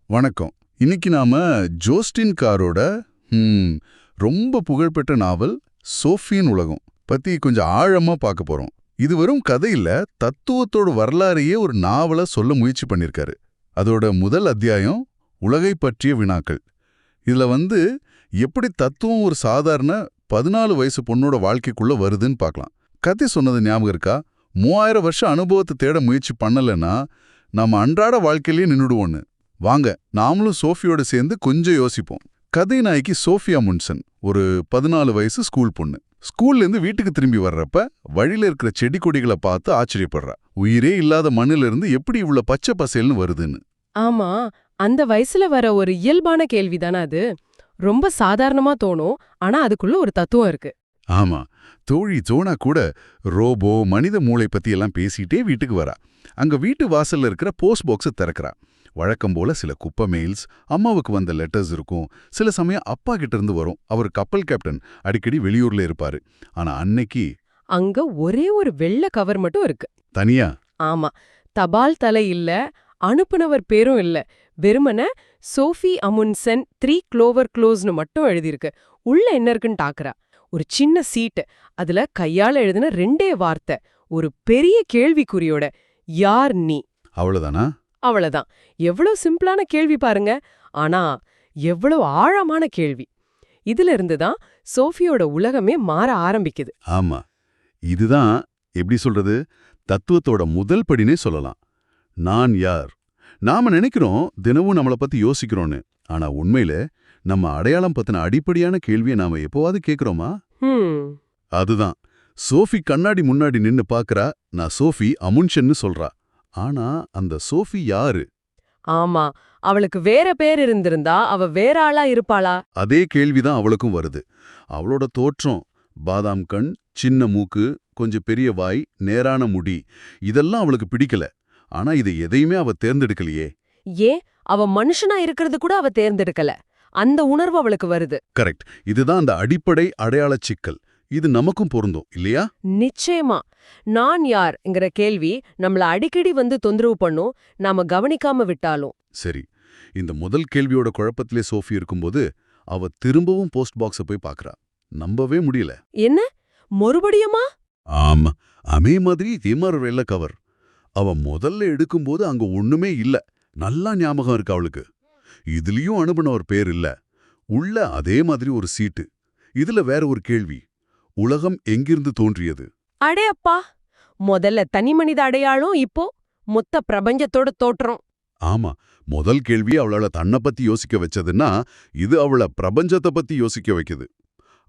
வணக்கம். இன்னைக்கு நாம ஜோஸ்டின் காரோட ரொம்ப புகழ்பெற்ற நாவல் சோஃபியின் உலகம் பத்தி கொஞ்சம் ஆழமா பார்க்க போறோம். இது வெறும் கதை இல்ல, தத்துவத்தோட வரலாறையே ஒரு நாவலா சொல்ல முயற்சி பண்ணிருக்காரு. அதோட முதல் அத்தியாயம் உலகை பற்றிய வினாக்கள். இதுல எப்படி தத்துவம் ஒரு சாதாரண 14 வயசு பொண்ணோட வாழ்க்கைக்குள்ள வருதுன்னு பார்க்கலாம். கதை சொன்னது ஞாபகம் இருக்கா? 3000 வருஷம் அனுபவத்தை தேட முயற்சி பண்ணலன்னா நம்ம அன்றாட வாழ்க்கையிலேயே நின்னுடுவோன்னு. வாங்க, நாமளும் சோஃபியோட சேர்ந்து கொஞ்சம் யோசிப்போம். கதை நாய்க்கு சோஃபியா முன்சன் ஒரு 14 வயசு ஸ்கூல் பொண்ணு. ஸ்கூல்லேருந்து வீட்டுக்கு திரும்பி வர்றப்ப வழியில இருக்கிற செடி கொடிகளை பார்த்து ஆச்சரியப்படுறா. உயிரே இல்லாத மண்ணில இருந்து எப்படி இவ்வளவு பச்சை பசேல்னு வருதுன்னு. ஆமா, அந்த வயசுல வர ஒரு இயல்பான கேள்விதானே அது. ரொம்ப சாதாரணமா தோணும், ஆனா அதுக்குள்ள ஒரு தத்துவம் இருக்கு. ஆமா, தோழி ஜோனா கூட ரோபோ மனித மூளை பத்தி எல்லாம் பேசிட்டே வீட்டுக்கு வரா. அங்க வீட்டு வாசல்ல இருக்கிற போஸ்ட் பாக்ஸை திறக்கிறா. வழக்கம் போல சில குப்பை மெயில்ஸ், அம்மாவுக்கு வந்த லெட்டர்ஸ் இருக்கும். சில சமயம் அப்பா கிட்ட இருந்து வரும். அவர் கப்பல் கேப்டன், அடிக்கடி வெளியூர்ல இருப்பாரு. ஆனா அன்னைக்கு அங்க ஒரே ஒரு வெள்ளை கவர் மட்டும் இருக்கு. தனியா? ஆமா, தபால் தலை இல்ல, அனுப்புனவர் பேரும் இல்ல. வெறுமன சோஃபி அமுன்சன் 3 க்ளோவர் க்ளோஸ்னு மட்டும் எழுதியிருக்கு. உள்ள என்ன இருக்குன்னு தாக்குறா. ஒரு சின்ன சீட்டு, அதுல கையால எழுதின 2 வார்த்தை, ஒரு பெரிய கேள்விக்குறியோட, யார் நீ? அவ்வளவுதானா? அவ்வளவுதான். எவ்வளவு சிம்பிளான கேள்வி பாருங்க, ஆனா எவ்வளவு ஆழமான கேள்வி. இதுல இருந்துதான் சோஃபியோட உலகமே மாற ஆரம்பிக்குது. ஆமா, இதுதான் எப்படி சொல்றது, தத்துவத்தோட முதல் படினே சொல்லலாம். நான் யார்? நாம நினைக்கிறோம் தினமும் நம்மளை பத்தி யோசிக்கிறோன்னு. ஆனா உண்மையில நம்ம அடையாளம் பத்தின அடிப்படையான கேள்வியை நாம எப்போவாது கேட்கிறோமா? அதுதான். சோஃபி கண்ணாடி முன்னாடி நின்னு பாக்குறா, நான் சோஃபி அமுன்ஷன்னு சொல்றா. ஆனா அந்த சோஃபி யாரு? ஆமா, அவளுக்கு வேற பேர் இருந்திருந்தா அவ வேற ஆளா இருப்பாளா? அதே கேள்விதான் அவளுக்கும் வருது. அவளோட தோற்றம், பாதாம் கண், சின்ன மூக்கு, கொஞ்சம் பெரிய வாய், நேரான முடி, இதெல்லாம் அவளுக்கு பிடிக்கல. ஆனா இதை எதையுமே அவ தேர்ந்தெடுக்கலையே. ஏன், அவ மனுஷனா இருக்கிறது கூட அவ தேர்ந்தெடுக்கல. அந்த உணர்வு அவளுக்கு வருது. கரெக்ட். இதுதான் அந்த அடிப்படை அடையாள சிக்கல். இது நமக்கும் பொருந்தும் இல்லையா? நிச்சயமா. நான் யார்ங்கிற கேள்வி நம்மள அடிக்கடி தொந்தரவு பண்ணும், நாம கவனிக்காம விட்டாலும். சரி, இந்த முதல் கேள்வியோட குழப்பத்திலே சோஃபி இருக்கும்போது அவ திரும்பவும் போஸ்ட் பாக்ஸ போய் பார்க்கறா. நம்பவே முடியல. என்ன, மறுபடியுமா? ஆமா, அதே மாதிரி இதேமாதிரி வெள்ளை கவர். அவ முதல்ல எடுக்கும்போது அங்க ஒண்ணுமே இல்ல. நல்லா ஞாபகம் இருக்கு அவளுக்கு. இதுலயும் அனுப்புனவர் பேர் இல்ல. உள்ள அதே மாதிரி ஒரு சீட்டு. இதுல வேற ஒரு கேள்வி, உலகம் எங்கிருந்து தோன்றியது? அடே அப்பா, முதல்ல தனி மனித அடையாளம், இப்போ மொத்த பிரபஞ்சத்தோட தோற்றம். ஆமா, முதல் கேள்வி அவளால தன்னை பத்தி யோசிக்க வச்சதுன்னா இது அவள பிரபஞ்சத்தை பத்தி யோசிக்க வைக்குது.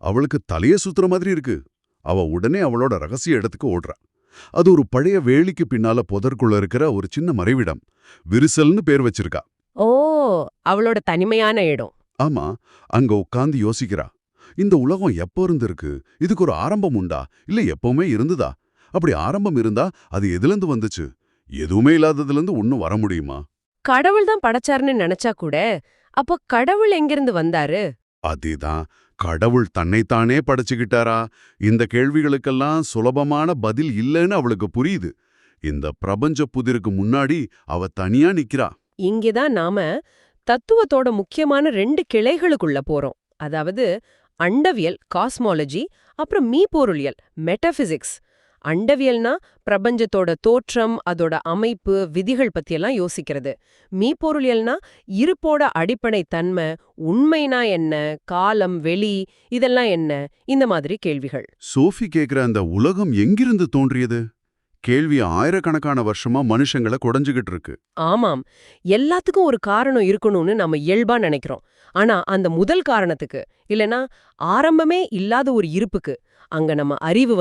அவளுக்கு தலைய சுத்துற மாதிரி இருக்கு. அவ உடனே அவளோட ரகசிய இடத்துக்கு ஓடுறா. அது ஒரு பழைய வேலிக்கு பின்னால புதற்குள்ள இருக்கிற ஒரு சின்ன மறைவிடம். விரிசல்னு பேர் வச்சிருக்கா. ஓ, அவளோட தனிமையான இடம். ஆமா, அங்க உட்கார்ந்து யோசிக்கிறா. இந்த உலகம் எப்போ இருந்திருக்கு? இதுக்கு ஒரு ஆரம்பம் உண்டா? இல்ல எப்பவுமே இருந்துதா? அப்படி ஆரம்பம் இருந்தா அது எதுலேருந்து வந்துச்சு? எதுவுமே இல்லாததுலேருந்து ஒன்னும் வர முடியுமா? கடவுள் தான் படைச்சாருன்னு நினைச்சா கூட, அப்போ கடவுள் எங்கிருந்து வந்தாரு? அதேதான், கடவுள் தன்னைத்தானே படைச்சுக்கிட்டாரா? இந்த கேள்விகளுக்கெல்லாம் சுலபமான பதில் இல்லைன்னு அவளுக்கு புரியுது. இந்த பிரபஞ்ச புதிருக்கு முன்னாடி அவ தனியா நிக்கிறா. இங்கேதான் நாம தத்துவத்தோட முக்கியமான 2 கிளைகளுக்குள்ள போறோம். அதாவது அண்டவியல், காஸ்மாலஜி, அப்புறம் மீப்பொருளியல், மெட்டபிசிக்ஸ். அண்டவியல்னா பிரபஞ்சத்தோட தோற்றம், அதோட அமைப்பு, விதிகள் பத்தியெல்லாம் யோசிக்கிறது. மீப்பொருளியல்னா இருப்போட அடிப்படை தன்மை, உண்மைனா என்ன, காலம், வெளி, இதெல்லாம் என்ன, இந்த மாதிரி கேள்விகள். சோஃபி கேக்குற அந்த உலகம் எங்கிருந்து தோன்றியது கேள்வி ஆயிரக்கணக்கான வருஷமா மனுஷங்களை குடைஞ்சுகிட்டு இருக்கு. ஆமாம், எல்லாத்துக்கும் ஒரு காரணம் இருக்கணும்னு நம்ம இயல்பா நினைக்கிறோம். ஆனா அந்த முதல் காரணத்துக்கு, இல்லனா ஆரம்பமே இல்லாத ஒரு இருப்புக்கு, அங்க நம்ம அறிவு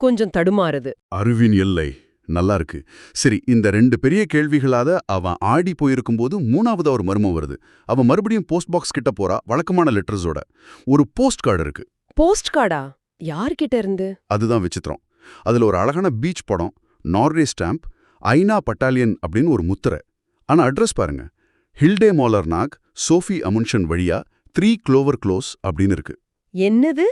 கொஞ்சம் தடுமாறுது. அறிவின் எல்லை நல்லா இருக்கு. சரி, இந்த 2 பெரிய கேள்விகளாத அவன் ஆடி போயிருக்கும்போது 3வது ஒரு மர்மம் வருது. அவன் மறுபடியும் போஸ்ட் பாக்ஸ் கிட்ட போறா, வழக்கமான லெட்டர்ஸோட. ஒரு போஸ்ட் கார்டு இருக்கு. போஸ்ட் கார்டா? யார்கிட்ட இருந்து? அதுதான் விசித்திரம். அதுல ஒரு அழகான பீச் படம், நார்வே ஸ்டாம்ப், ஐநா பட்டாலியன் அப்படின்னு ஒரு முத்திரை. ஆனா அட்ரஸ் பாருங்க, ஹில்டே மோலர்நாக், சோஃபி அமுன்ஷன் வழியா 3 க்ளோவர் க்ளோஸ் அப்படின்னு இருக்கு. என்னது,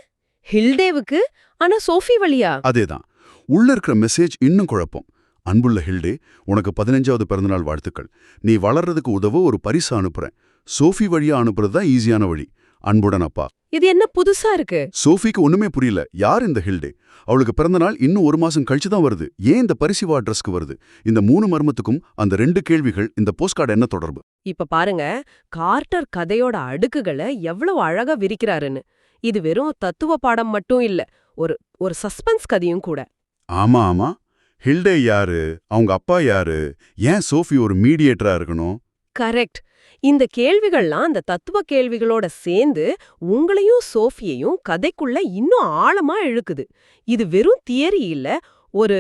ஹில்டேவுக்கு? ஆனா சோஃபி வழியா? அதேதான். உள்ள இருக்கிற மெசேஜ் இன்னும் குழப்பம். அன்புள்ள ஹில்டே, உனக்கு 15வது பிறந்தநாள் வாழ்த்துக்கள். நீ வளர்றதுக்கு உதவ ஒரு பரிசு அனுப்புறேன். சோஃபி வழியா அனுப்புறது தான் ஈஸியான வழி. அன்புடன் அப்பா. இது என்ன புதுசா இருக்கு? சோஃபிக்கு ஒண்ணுமே புரியல. யார் இந்த ஹில்டே? அவளுக்கு பிறந்தநாள் இன்னும் 1 மாசம் கழிச்சு தான் வருது. ஏன் இந்த பரிசு அட்ரஸ்க்கு வருது? இந்த 3 மர்மத்துக்கும் அந்த 2 கேள்விகள், இந்த போஸ்ட்கார்டு என்ன தொடர்பு? இப்ப பாருங்க, கார்ட்டர் கதையோட அடுக்குகளை எவ்வளவு அழகா விரிக்கிறாருன்னு. இது வெறும் தத்துவ பாடம் மட்டும் இல்ல, ஒரு ஒரு சஸ்பென்ஸ் கதையும் கூட. ஆமா ஆமா. ஹில்டே யாரு? அவங்க அப்பா யாரு? ஏன் சோஃபி ஒரு மீடியேட்டரா இருக்கணும்? கரெக்ட். இந்த கேள்விகள்லாம் அந்த தத்துவ கேள்விகளோட சேர்ந்து உங்களையும் சோஃபியையும் கதைக்குள்ள இன்னும் ஆழமா இழுக்குது. இது வெறும் தியரி இல்ல, ஒரு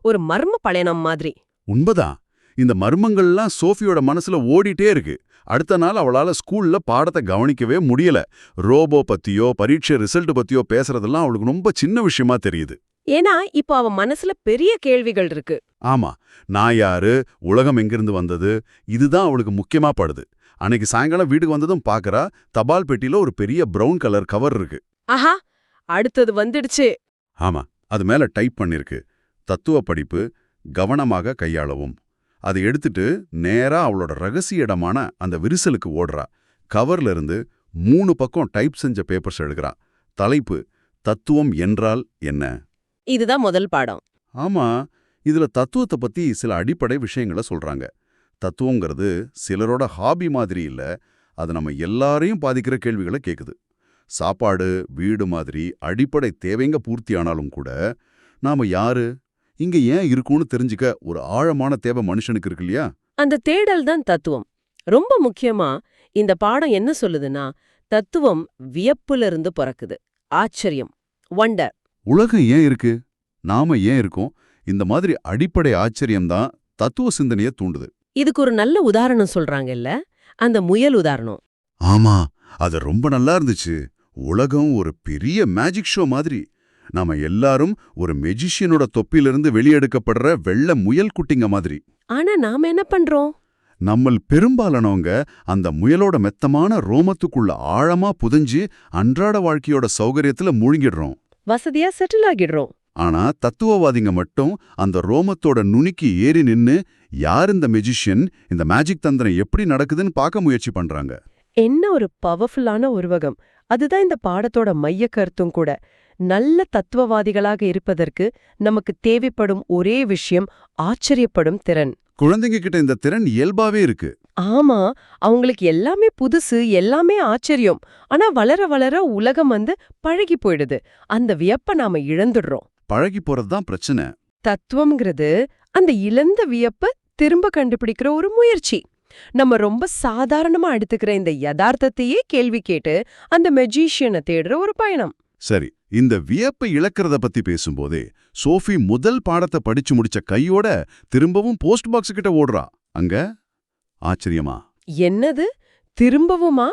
ஒரு மர்ம பயணம் மாதிரி. உண்மைதான். இந்த மர்மங்கள்லாம் சோஃபியோட மனசுல ஓடிட்டே இருக்கு. அடுத்த நாள் அவளால ஸ்கூல்ல பாடத்தை கவனிக்கவே முடியல. ரோபோ பத்தியோ பரீட்சை ரிசல்ட் பத்தியோ பேசுறதெல்லாம் அவளுக்கு ரொம்ப சின்ன விஷயமா தெரியுது. ஏன்னா இப்போ அவ மனசுல பெரிய கேள்விகள் இருக்கு. ஆமா, நான் யாரு, உலகம் எங்கிருந்து வந்தது, இதுதான் அவளுக்கு முக்கியமா படுது. அன்னைக்கு சாயங்காலம் வீட்டுக்கு வந்ததும் பாக்குறா, தபால் பெட்டியில ஒரு பெரிய பிரவுன் கலர் கவர் இருக்கு. ஆஹா, அடுத்தது வந்துடுச்சு. ஆமா, அது மேல டைப் பண்ணிருக்கு, தத்துவ படிப்பு, கவனமாக கையாளவும். அதை எடுத்துட்டு நேரா அவளோட ரகசிய இடமான அந்த விரிசலுக்கு ஓடுறா. கவர்ல இருந்து 3 பக்கம் டைப் செஞ்ச பேப்பர்ஸ் எடுக்கிறா. தலைப்பு, தத்துவம் என்றால் என்ன? இதுதான் முதல் பாடம். ஆமா, இதுல தத்துவத்தை பத்தி சில அடிப்படை விஷயங்களை சொல்றாங்க. தத்துவங்கிறது சிலரோட ஹாபி மாதிரி இல்ல, அது நம்ம எல்லாரையும் பாதிக்கிற கேள்விகளை கேக்குது. சாப்பாடு, வீடு மாதிரி அடிப்படை தேவைங்க பூர்த்தியானாலும் கூட, நாம யாரு, இங்க ஏன் இருக்கும்னு தெரிஞ்சுக்க ஒரு ஆழமான தேவை மனுஷனுக்கு இருக்கு இல்லையா? அந்த தேடல் தான் தத்துவம். ரொம்ப முக்கியமா இந்த பாடம் என்ன சொல்லுதுன்னா, தத்துவம் வியப்புல இருந்து பிறக்குது. ஆச்சரியம், வண்டர். உலகம் ஏன் இருக்கு, நாம ஏன் இருக்கோம், இந்த மாதிரி அடிப்படை ஆச்சரியம்தான் தத்துவ சிந்தனையை தூண்டுது. இதுக்கு ஒரு நல்ல உதாரணம் சொல்றாங்கல்ல, அந்த முயல் உதாரணம். ஆமா, அது ரொம்ப நல்லா இருந்துச்சு. உலகம் ஒரு பெரிய மேஜிக் ஷோ மாதிரி. நாம எல்லாரும் ஒரு மெஜிஷியனோட தொப்பிலிருந்து வெளியெடுக்கப்படுற வெள்ளை முயல் குட்டிங்க மாதிரி. ஆனா நாம என்ன பண்றோம்? நம்மள் பெரும்பாலானவங்க அந்த முயலோட மெத்தமான ரோமத்துக்குள்ள ஆழமா புதைஞ்சு அன்றாட வாழ்க்கையோட சௌகரியத்துல மூழ்கிடுறோம். வசதியா செட்டில் ஆகிடுறோம். ஆனா தத்துவவாதிங்க மட்டும் அந்த ரோமத்தோட நுனிக்கு ஏறி நின்னு, யார் இந்த மெஜிஷியன், இந்த மேஜிக் தந்திரம் எப்படி நடக்குதுன்னு பார்க்க முயற்சி பண்றாங்க. என்ன ஒரு பவர்ஃபுல்லான உருவகம். அதுதான் இந்த பாடத்தோட மைய கருத்தும் கூட. நல்ல தத்துவவாதிகளாக இருப்பதற்கு நமக்கு தேவைப்படும் ஒரே விஷயம் ஆச்சரியப்படும் திறன். குழந்தைங்க கிட்ட இந்த திறன் இயல்பாவே இருக்கு. ஆமா, அவங்களுக்கு எல்லாமே புதுசு, எல்லாமே ஆச்சரியம். ஆனா வளர வளர உலகம் பழகி போயிடுது. அந்த வியப்ப நாம இழந்துடுறோம். பழகி போறதுதான் பிரச்சனை. தத்துவம்ங்கிறது அந்த இழந்த வியப்ப திரும்ப கண்டுபிடிக்கிற ஒரு முயற்சி. நம்ம ரொம்ப சாதாரணமா எடுத்துக்கிற இந்த யதார்த்தத்தையே கேள்வி கேட்டு அந்த மெஜிஷியனை தேடுற ஒரு பயணம். சரி, இந்த வியப்பை இழக்கிறத பத்தி பேசும்போதே சோஃபி முதல் பாடத்தை படிச்சு முடிச்ச கையோட திரும்பவும் போஸ்ட் பாக்ஸ் கிட்ட ஓடுறா. அங்க ஆச்சரியமா, என்னது, திரும்பவுமா?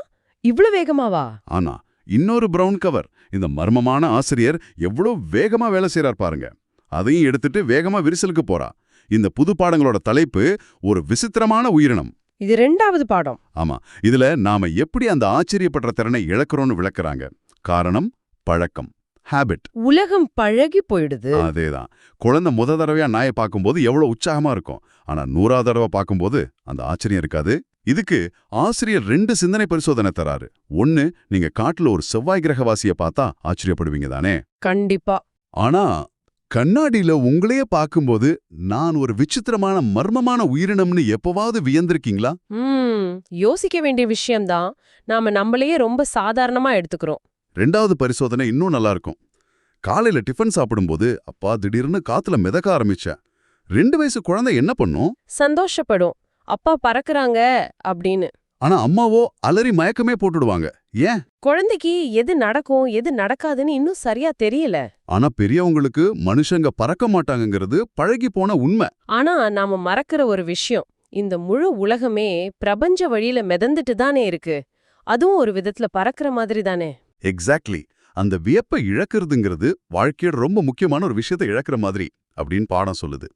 இவ்ளோ வேகமாவா? ஆனா இன்னொரு பிரவுன் கவர். இந்த மர்மமான ஆசிரியர் எவ்வளவு வேகமா வேலை செய்றார் பாருங்க. அதையும் எடுத்துட்டு வேகமா விரிசலுக்கு போறா. இந்த புது பாடங்களோட தலைப்பு ஒரு விசித்திரமான உயிரினம். இது 2வது பாடம். ஆமா, இதுல நாம எப்படி அந்த ஆச்சரியப்படுற திறனை இழக்கிறோம்னு விளக்குறாங்க. காரணம் பழக்கம், ஹேபிட். உலகம் பழகி போயிடுது. அதேதான். குழந்தை முத தடவையா நாயை பார்க்கும்போது எவ்வளவு உற்சாகமா இருக்கும். ஆனா 100வது தடவை பார்க்கும்போது அந்த ஆச்சரியம் இருக்காது. இதுக்கு ஆசிரியர் 2 சிந்தனை பரிசோதனை தராரு. 1, நீங்க காட்டுல ஒரு செவ்வாய் கிரகவாசிய பார்த்தா ஆச்சரியப்படுவீங்க தானே? கண்டிப்பா. ஆனா கண்ணாடியில உங்களையே பார்க்கும்போது நான் ஒரு விசித்திரமான மர்மமான உயிரினம்னு எப்பவாவது வியந்திருக்கீங்களா? யோசிக்க வேண்டிய விஷயம்தான். நாம நம்மளையே ரொம்ப சாதாரணமா எடுத்துக்கிறோம். 2வது பரிசோதனை இன்னும் நல்லா இருக்கும். காலையில டிஃபன் சாப்பிடும்போது அப்பா திடீர்னு காத்துல மிதக்க ஆரம்பிச்சேன். 2 வயசு குழந்தை என்ன பண்ணும்? சந்தோஷப்படும், அப்பா பறக்குறாங்க அப்படின்னு. ஆனா அம்மாவோ அலறி மயக்கமே போட்டுடுவாங்க. ஏன்? குழந்தைக்கு எது நடக்கும் எது நடக்காதுன்னு இன்னும் சரியா தெரியல. ஆனா பெரியவங்களுக்கு மனுஷங்க பறக்க மாட்டாங்கங்கிறது பழகி போன உண்மை. ஆனா நாம மறக்கிற ஒரு விஷயம், இந்த முழு உலகமே பிரபஞ்ச வழியில மிதந்துட்டு தானே இருக்கு. அதுவும் ஒரு விதத்துல பறக்கிற மாதிரி தானே. எக்ஸாக்ட்லி. அந்த வியப்பை இழக்கிறதுங்கிறது வாழ்க்கையோட ரொம்ப முக்கியமான ஒரு விஷயத்தை இழக்கிற மாதிரி அப்படின்னு பாடம் சொல்லுது.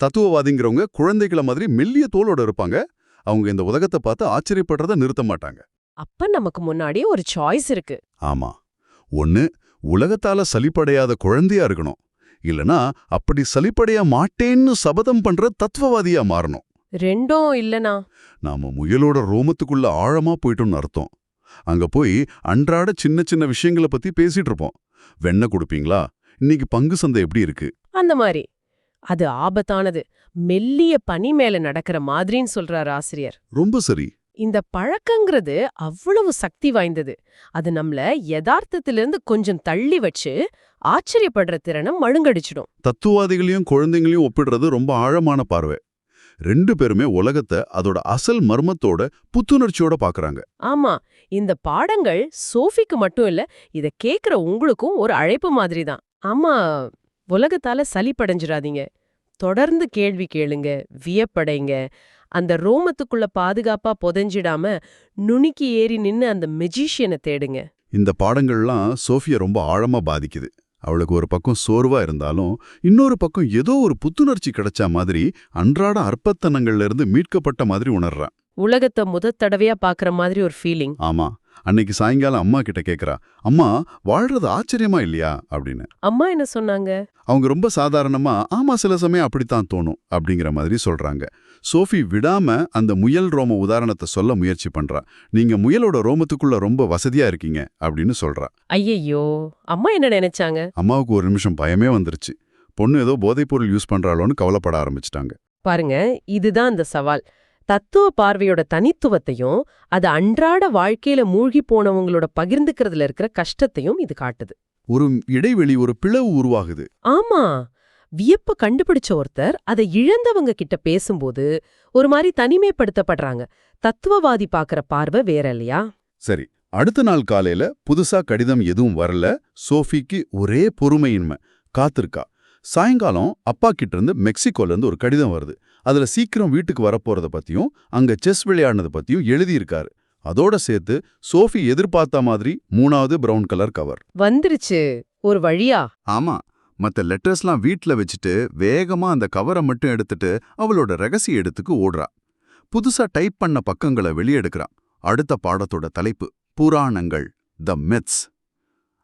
தத்துவவாதிங்கிறவங்க குழந்தைகள மாதிரி மெல்லிய தோலோட இருப்பாங்க. அவங்க இந்த உலகத்தை பார்த்து ஆச்சரியப்படுறத நிறுத்த மாட்டாங்க. அப்ப நமக்கு முன்னாடி ஒரு சாய்ஸ் இருக்கு. ஆமா, 1, உலகத்தால சலிப்படையாத குழந்தையா இருக்கணும். இல்லனா அப்படி சலிப்படைய மாட்டேன்னு சபதம் பண்ற தத்துவவாதியா மாறணும். ரெண்டும் இல்லனா? நாம முயலோட ரோமத்துக்குள்ள ஆழமா போயிட்டோம்னு அர்த்தம். அங்க போய் அன்றாட சின்ன சின்ன விஷயங்களை பத்தி பேசிட்டு இருப்போம். வெண்ணெய் கொடுப்பீங்களா, இன்னைக்கு பங்கு சந்தை எப்படி இருக்கு, அந்த மாதிரி. அது ஆபத்தானது, மெல்லிய பனி மேல நடக்கிற மாதிரின்னு சொல்றார் ஆசிரியர். ரொம்ப சரி. இந்த பழக்கங்கிறது அவ்வளவு சக்தி வாய்ந்தது. அது நம்மள யதார்த்தத்திலிருந்து கொஞ்சம் தள்ளி வச்சு ஆச்சரியப்படுற திறனை மழுங்கடிச்சிடும். தத்துவாதிகளையும் குழந்தைங்களையும் ஒப்பிடுறது ரொம்ப ஆழமான பார்வை. 2 பேருமே உலகத்தை அதோட அசல் மர்மத்தோட புத்துணர்ச்சியோட பாக்குறாங்க. ஆமா, இந்த பாடங்கள் சோஃபிக்கு மட்டும் இல்ல, இத கேக்குற உங்களுக்கும் ஒரு அழைப்பு மாதிரி தான். ஆமா, உலகத்தால சலிப்படைஞ்சிடாதீங்க. தொடர்ந்து கேள்வி கேளுங்க, வியப்படைங்க. அந்த ரோமத்துக்குள்ள பாதுகாப்பா புதைஞ்சிடாம நுனிக்கு ஏறி நின்னு அந்த மெஜிஷியனை தேடுங்க. இந்த பாடங்கள்லாம் சோஃபியா ரொம்ப ஆழமா பாதிக்குது. அவளுக்கு ஒரு பக்கம் சோர்வா இருந்தாலும் இன்னொரு பக்கம் ஏதோ ஒரு புத்துணர்ச்சி கிடைச்ச மாதிரி, அன்றாட அற்பத்தனங்கள்ல இருந்து மீட்கப்பட்ட மாதிரி உணர்றான். உலகத்தை முதல் தடவையா பாக்குற மாதிரி ஒரு ஃபீலிங். ஆமா, அன்னைக்கு சாயங்காலம் அம்மா கிட்ட கேக்குறா, அம்மா வாழ்றது ஆச்சரியமா இல்லையா அப்படின்னு. அம்மா என்ன சொன்னாங்க? அவங்க ரொம்ப சாதாரணமா, ஆமா சில சமயம் அப்படித்தான் தோணும் அப்படிங்கிற மாதிரி சொல்றாங்க. சோஃபி விடாம அந்த முயல் ரோம உதாரணத்தை சொல்ல முயற்சி பண்றா. நீங்க முயலோட ரோமத்துக்குள்ள ரொம்ப வசதியா இருக்கீங்க அப்படின்னு சொல்றா. ஐயையோ, அம்மா என்ன நினைச்சாங்க? அம்மாவுக்கு ஒரு நிமிஷம் பயமே வந்துருச்சு. பொண்ணு ஏதோ போதைப்பொருள் யூஸ் பண்றாளோன்னு கவலைப்பட ஆரம்பிச்சிட்டாங்க. பாருங்க, இதுதான் அந்த சவால். தத்துவ பார்வையோட தனித்துவத்தையும் அது அன்றாட வாழ்க்கையில மூழ்கி போனவங்களோட பகிர்ந்துக்கிறதுல இருக்கிற கஷ்டத்தையும் இது காட்டுது. ஒரு இடைவெளி, ஒரு பிளவு உருவாகுது. ஆமா, வியப்ப கண்டுபிடிச்ச ஒருத்தர் அதை இழந்தவங்க கிட்ட பேசும்போது ஒரு மாதிரி தனிமைப்படுத்தப்படுறாங்க. தத்துவவாதி பாக்குற பார்வை வேற இல்லையா? சரி, அடுத்த நாள் காலையில புதுசா கடிதம் எதுவும் வரல. சோஃபிக்கு ஒரே பொறுமையின்மை, காத்திருக்கா. சாயங்காலம் அப்பா கிட்ட இருந்து மெக்சிகோல இருந்து ஒரு கடிதம் வருது. அதுல சீக்கிரம் வீட்டுக்கு வரப்போறத பத்தியும் அங்க செஸ் விளையாடுனத பத்தியும் எழுதியிருக்காரு. அதோட சேர்த்து சோஃபி எதிர்பார்த்த மாதிரி 3வது பிரவுன் கலர் கவர் வந்துருச்சு ஒரு வழியா. ஆமா, மத்த லெட்டர்ஸ்லாம் வீட்ல வச்சுட்டு வேகமா அந்த கவரை மட்டும் எடுத்துட்டு அவளோட ரகசிய இடத்துக்கு ஓடுறா. புதுசா டைப் பண்ண பக்கங்களை வெளியெடுக்கிறா. அடுத்த பாடத்தோட தலைப்பு புராணங்கள், த மித்ஸ்.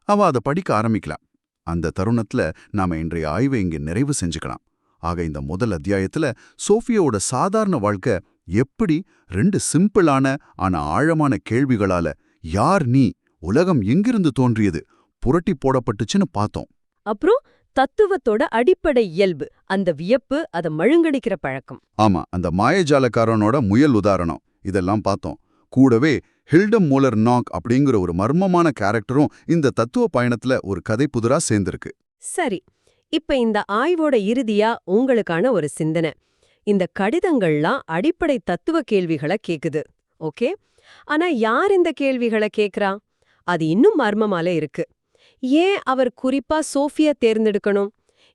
அவ அதை படிக்க ஆரம்பிக்கலாம். அந்த தருணத்துல நாம இன்றைய ஆய்வை இங்க நிறைவு செஞ்சுக்கலாம். ஆக இந்த முதல் அத்தியாயத்துல சோஃபியோட சாதாரண வாழ்க்கை எப்படி 2 சிம்பிளான ஆனா ஆழமான கேள்விகளால, யார் நீ, உலகம் எங்கிருந்து தோன்றியது, புரட்டி போடப்பட்டுச்சுன்னு பார்த்தோம். அப்புறம் தத்துவத்தோட அடிப்படை இயல்பு, அந்த வியப்பு, அதை மழுங்கடிக்கிற பழக்கம். ஆமா, அந்த மாயஜாலக்காரனோட முயல் உதாரணம், இதெல்லாம் பார்த்தோம். கூடவே ஹில்டம் மூலர் நாக் அப்படிங்கிற ஒரு மர்மமான கேரக்டரும் இந்த தத்துவ பயணத்துல ஒரு கதை புதிரா சேர்ந்திருக்கு. சரி, இப்ப இந்த ஆய்வோட இறுதியா உங்களுக்கான ஒரு சிந்தனை. இந்த கடிதங்கள்லாம் அடிப்படை தத்துவ கேள்விகளை கேக்குது, ஓகே? ஆனா யார் இந்த கேள்விகளை கேக்குறா? அது இன்னும் மர்மமால இருக்கு. ஏன் அவர் குறிப்பா சோஃபியா தேர்ந்தெடுக்கணும்?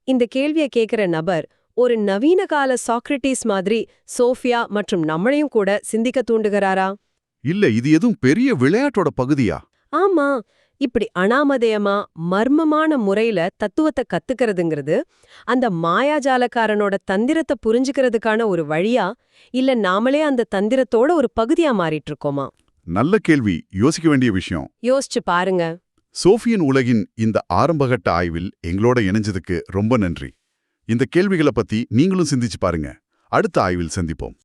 இந்த கேள்வியை கேக்குற நபர் ஒரு நவீன கால சாக்ரட்டிஸ் மாதிரி சோஃபியா மற்றும் நம்மளையும் கூட சிந்திக்க தூண்டுகிறாரா? இல்ல, இது எதுவும் பெரிய விளையாட்டோட பகுதியா? ஆமா, இப்படி அனாமதேயமா மர்மமான முறையில தத்துவத்தை கத்துக்கிறதுங்கிறது அந்த மாயாஜாலக்காரனோட தந்திரத்தை புரிஞ்சுக்கிறதுக்கான ஒரு வழியா, இல்ல நாமளே அந்த தந்திரத்தோட ஒரு பகுதியா மாறிட்டு இருக்கோமா? நல்ல கேள்வி, யோசிக்க வேண்டிய விஷயம். யோசிச்சு பாருங்க. சோஃபியின் உலகின் இந்த ஆரம்பகட்ட ஆய்வில் எங்களோட இணைஞ்சதுக்கு ரொம்ப நன்றி. இந்த கேள்விகளை பத்தி நீங்களும் சிந்திச்சு பாருங்க. அடுத்த ஆய்வில் சந்திப்போம்.